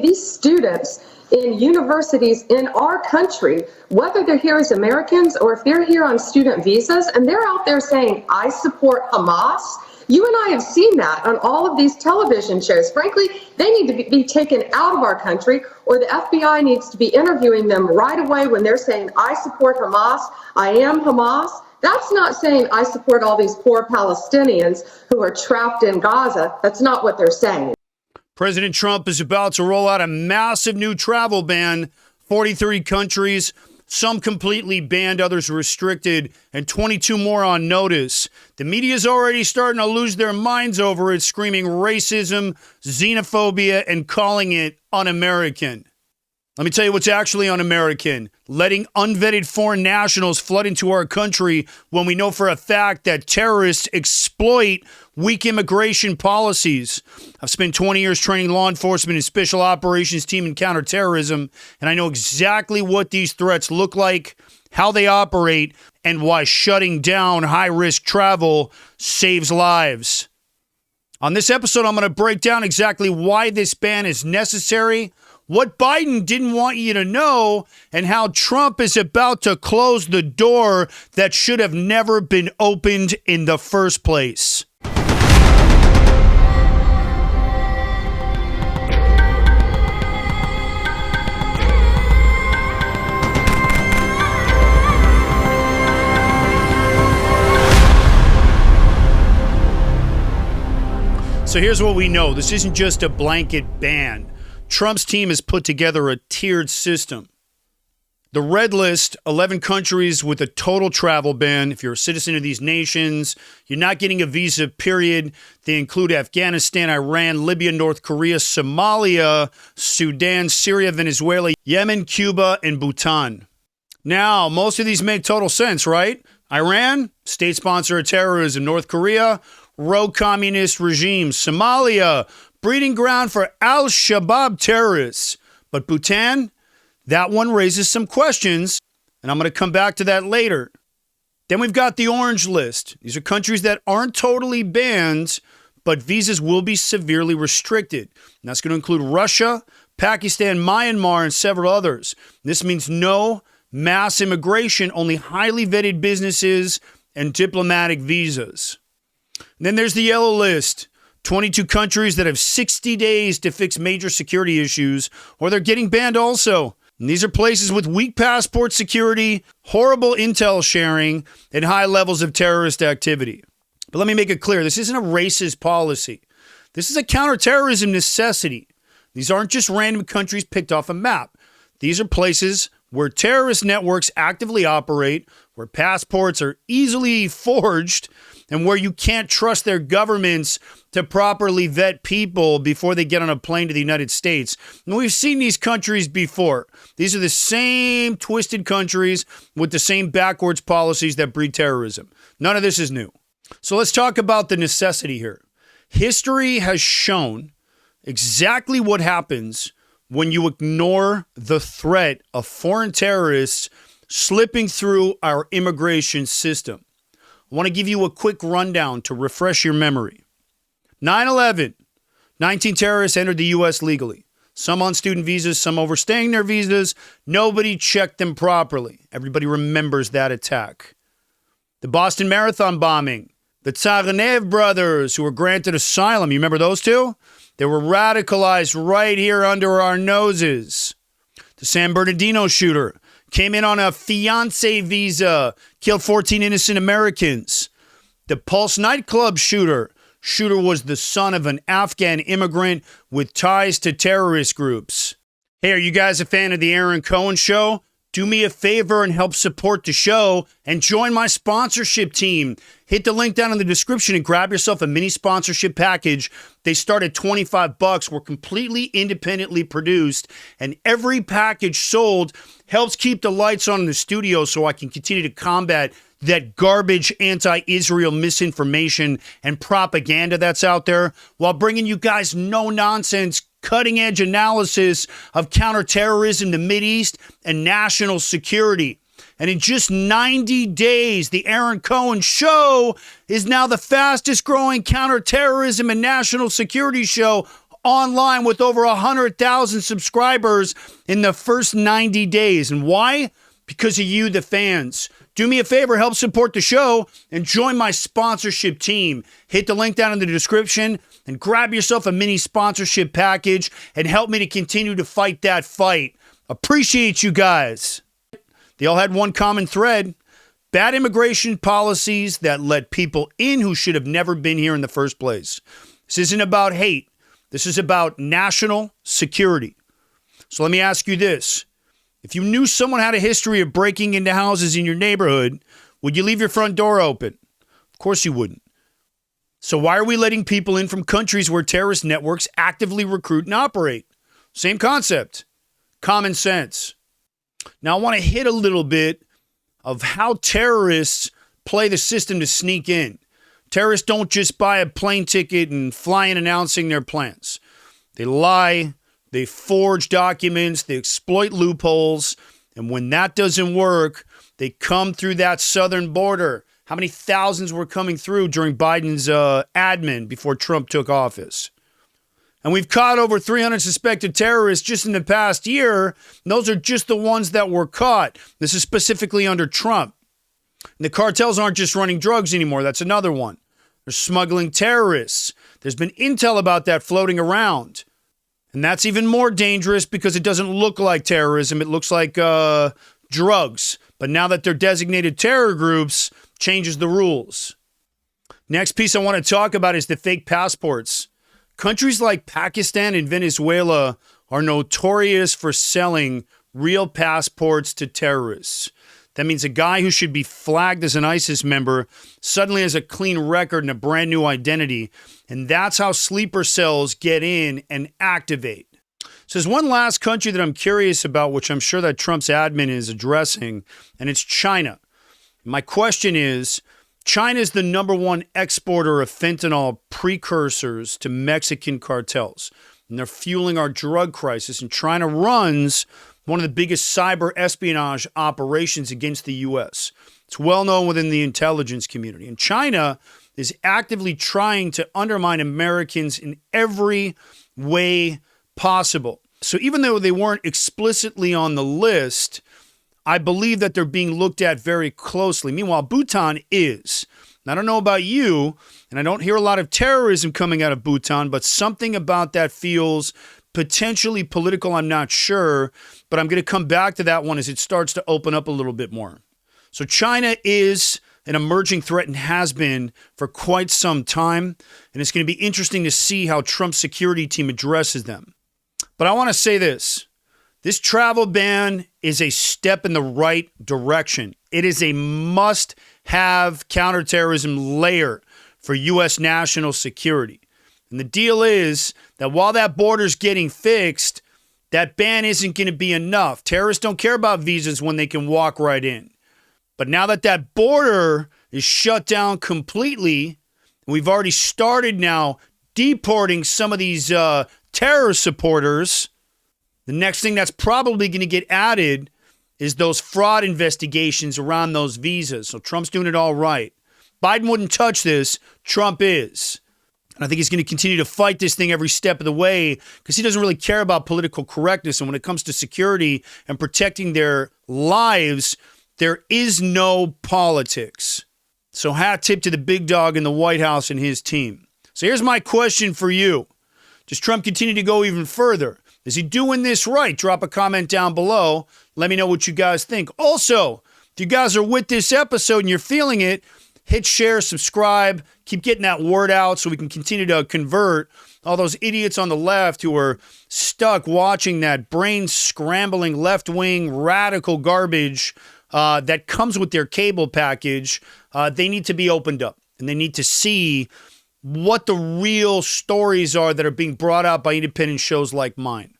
These students in universities in our country, whether they're here as Americans or if they're here on student visas, and they're out there saying, I support Hamas. You and I have seen that on all of these television shows. Frankly, they need to be taken out of our country, or the FBI needs to be interviewing them right away when they're saying, I support Hamas, I am Hamas. That's not saying I support all these poor Palestinians who are trapped in Gaza. That's not what they're saying. President Trump is about to roll out a massive new travel ban, 43 countries, some completely banned, others restricted, and 22 more on notice. The media is already starting to lose their minds over it, screaming racism, xenophobia, and calling it un-American. Let me tell you what's actually un-American. Letting unvetted foreign nationals flood into our country when we know for a fact that terrorists exploit weak immigration policies. I've spent 20 years training law enforcement and special operations team in counterterrorism, and I know exactly what these threats look like, how they operate, and why shutting down high-risk travel saves lives. On this episode, I'm going to break down exactly why this ban is necessary, what Biden didn't want you to know, and how Trump is about to close the door that should have never been opened in the first place. So here's what we know. This isn't just a blanket ban. Trump's team has put together a tiered system. The red list, 11 countries with a total travel ban. If you're a citizen of these nations, you're not getting a visa, period. They include Afghanistan, Iran, Libya, North Korea, Somalia, Sudan, Syria, Venezuela, Yemen, Cuba, and Bhutan. Now, most of these make total sense, right? Iran, state sponsor of terrorism. North Korea, rogue communist regime. Somalia, breeding ground for al-Shabaab terrorists. But Bhutan, that one raises some questions, and I'm going to come back to that later. Then we've got the orange list. These are countries that aren't totally banned, but visas will be severely restricted. And that's going to include Russia, Pakistan, Myanmar, and several others. This means no mass immigration, only highly vetted businesses and diplomatic visas. And then there's the yellow list. 22 countries that have 60 days to fix major security issues, or they're getting banned also. And these are places with weak passport security, horrible intel sharing, and high levels of terrorist activity. But let me make it clear, this isn't a racist policy. This is a counterterrorism necessity. These aren't just random countries picked off a map. These are places where terrorist networks actively operate, where passports are easily forged, and where you can't trust their governments to properly vet people before they get on a plane to the United States. And we've seen these countries before. These are the same twisted countries with the same backwards policies that breed terrorism. None of this is new. So let's talk about the necessity here. History has shown exactly what happens when you ignore the threat of foreign terrorists slipping through our immigration system. I want to give you a quick rundown to refresh your memory. 9/11, 19 terrorists entered the U.S. legally. Some on student visas, some overstaying their visas. Nobody checked them properly. Everybody remembers that attack. The Boston Marathon bombing. The Tsarnaev brothers who were granted asylum. You remember those two? They were radicalized right here under our noses. The San Bernardino shooter came in on a fiancé visa, killed 14 innocent Americans. The Pulse nightclub shooter was the son of an Afghan immigrant with ties to terrorist groups. Hey, are you guys a fan of the Aaron Cohen Show? Do me a favor and help support the show and join my sponsorship team. Hit the link down in the description and grab yourself a mini sponsorship package. They start at $25. We're completely independently produced, and every package sold helps keep the lights on in the studio so I can continue to combat that garbage anti-Israel misinformation and propaganda that's out there while bringing you guys no-nonsense, cutting-edge analysis of counterterrorism, the Mideast, and national security. And in just 90 days, the Aaron Cohen Show is now the fastest growing counterterrorism and national security show online with over 100,000 subscribers in the first 90 days. And why? Because of you, the fans. Do me a favor, help support the show and join my sponsorship team. Hit the link down in the description and grab yourself a mini sponsorship package and help me to continue to fight that fight. Appreciate you guys. They all had one common thread: bad immigration policies that let people in who should have never been here in the first place. This isn't about hate. This is about national security. So let me ask you this. If you knew someone had a history of breaking into houses in your neighborhood, would you leave your front door open? Of course you wouldn't. So why are we letting people in from countries where terrorist networks actively recruit and operate? Same concept. Common sense. Now I want to hit a little bit of how terrorists play the system to sneak in. Terrorists don't just buy a plane ticket and fly in announcing their plans. They lie, they forge documents, they exploit loopholes, and when that doesn't work, they come through that southern border. How many thousands were coming through during Biden's admin before Trump took office? And we've caught over 300 suspected terrorists just in the past year. And those are just the ones that were caught. This is specifically under Trump. And the cartels aren't just running drugs anymore. That's another one. They're smuggling terrorists. There's been intel about that floating around. And that's even more dangerous because it doesn't look like terrorism. It looks like drugs. But now that they're designated terror groups, changes the rules. Next piece I want to talk about is the fake passports. Countries like Pakistan and Venezuela are notorious for selling real passports to terrorists. That means a guy who should be flagged as an ISIS member suddenly has a clean record and a brand new identity. And that's how sleeper cells get in and activate. So there's one last country that I'm curious about, which I'm sure that Trump's admin is addressing, and it's China. My question is, China is the number one exporter of fentanyl precursors to Mexican cartels. And they're fueling our drug crisis. And China runs one of the biggest cyber espionage operations against the U.S. It's well known within the intelligence community. And China is actively trying to undermine Americans in every way possible. So even though they weren't explicitly on the list, I believe that they're being looked at very closely. Meanwhile, Bhutan is. And I don't know about you, and I don't hear a lot of terrorism coming out of Bhutan, but something about that feels potentially political. I'm not sure, but I'm going to come back to that one as it starts to open up a little bit more. So China is an emerging threat and has been for quite some time, and it's going to be interesting to see how Trump's security team addresses them. But I want to say this. This travel ban is a step in the right direction. It is a must-have counterterrorism layer for U.S. national security. And the deal is that while that border's getting fixed, that ban isn't going to be enough. Terrorists don't care about visas when they can walk right in. But now that that border is shut down completely, and we've already started now deporting some of these terror supporters, the next thing that's probably going to get added is those fraud investigations around those visas. So Trump's doing it all right. Biden wouldn't touch this. Trump is. And I think he's going to continue to fight this thing every step of the way because he doesn't really care about political correctness. And when it comes to security and protecting their lives, there is no politics. So hat tip to the big dog in the White House and his team. So here's my question for you. Does Trump continue to go even further? Is he doing this right? Drop a comment down below. Let me know what you guys think. Also, if you guys are with this episode and you're feeling it, hit share, subscribe, keep getting that word out so we can continue to convert all those idiots on the left who are stuck watching that brain-scrambling left-wing radical garbage that comes with their cable package. They need to be opened up, and they need to see what the real stories are that are being brought out by independent shows like mine.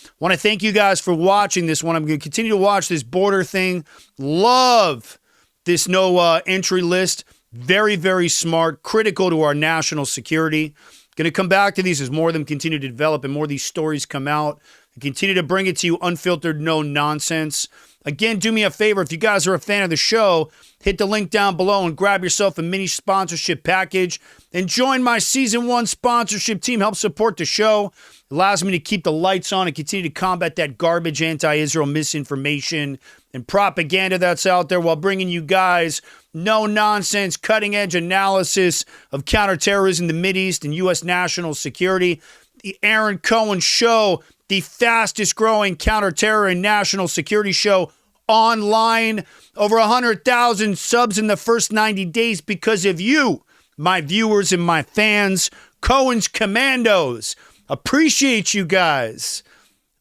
I want to thank you guys for watching this one. I'm going to continue to watch this border thing. Love this no entry list. Very, very smart, critical to our national security. Going to come back to these as more of them continue to develop and more of these stories come out. And continue to bring it to you unfiltered, no nonsense. Again, do me a favor. If you guys are a fan of the show, hit the link down below and grab yourself a mini sponsorship package and join my season 1 sponsorship team. Help support the show. Allows me to keep the lights on and continue to combat that garbage anti-Israel misinformation and propaganda that's out there while bringing you guys no-nonsense, cutting-edge analysis of counterterrorism, the Mideast, and U.S. national security. The Aaron Cohen Show, the fastest-growing counterterror and national security show online. Over 100,000 subs in the first 90 days because of you, my viewers and my fans. Cohen's Commandos. Appreciate you guys.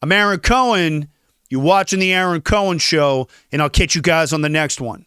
I'm Aaron Cohen. You're watching the Aaron Cohen Show, and I'll catch you guys on the next one.